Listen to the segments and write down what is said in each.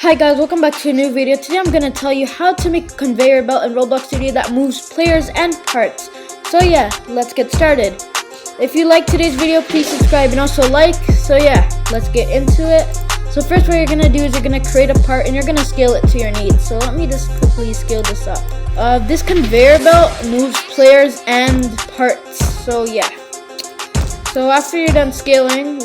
Hi guys, welcome back to a new video. Today I'm gonna tell you how to make a conveyor belt in Roblox Studio that moves players and parts. So yeah, let's get started. If you like today's video, please subscribe and also like. So yeah, let's get into it. So first what you're gonna do is you're gonna create a part and you're gonna scale it to your needs. So let me just quickly scale this up. This conveyor belt moves players and parts. So yeah. So after you're done scaling,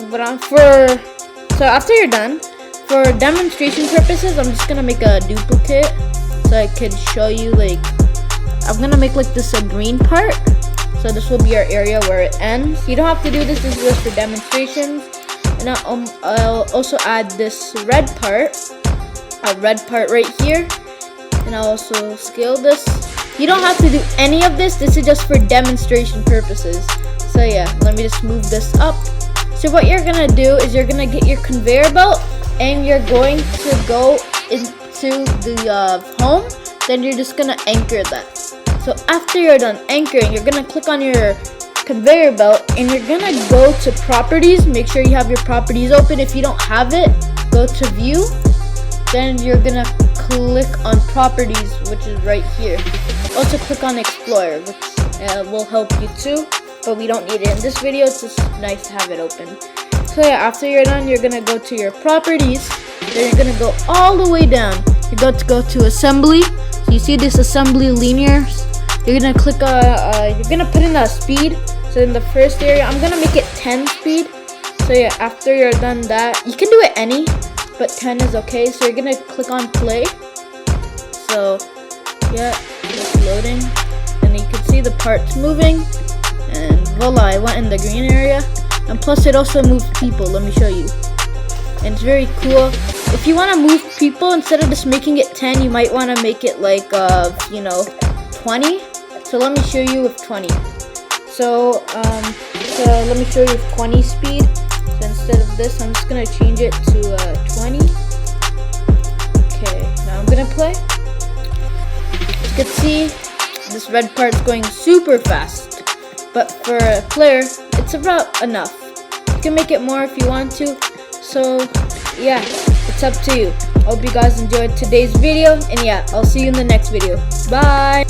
for demonstration purposes, I'm just gonna make a duplicate so I could show you. I'm gonna make this a green part, so this will be our area where it ends. You don't have to do this. This is just for demonstrations. And I'll also add this red part right here, and I'll also scale this. You don't have to do any of this. This is just for demonstration purposes. So yeah, let me just move this up. So what you're gonna do is you're gonna get your conveyor belt and you're going to go into the home. Then you're just gonna anchor that. So after you're done anchoring, you're gonna click on your conveyor belt and you're gonna go to properties. Make sure you have your properties open. If you don't have it, go to view. Then you're gonna click on properties, which is right here. Also click on explorer, which will help you too, but we don't need it in this video. It's just nice to have it open. So yeah, after you're done, you're gonna go to your properties. Then you're gonna go all the way down. You're going to go to assembly. So you see this assembly linears. You're gonna click you're gonna put in a speed. So in the first area, I'm gonna make it 10 speed. So yeah, after you're done that, you can do it any, but 10 is okay. So you're gonna click on play. So yeah, it's loading, and you can see the parts moving. And voila, I went in the green area. And plus it also moves people. Let me show you. And it's very cool. If you want to move people, instead of just making it 10, you might want to make it 20. So let me show you with 20. So let me show you with 20 speed. So instead of this, I'm just gonna change it to 20. Okay, now I'm gonna play. As you can see, this red part's going super fast. But for a player, it's about enough. You can make it more if you want to. So yeah, it's up to you. I hope you guys enjoyed today's video, and yeah, I'll see you in the next video. Bye.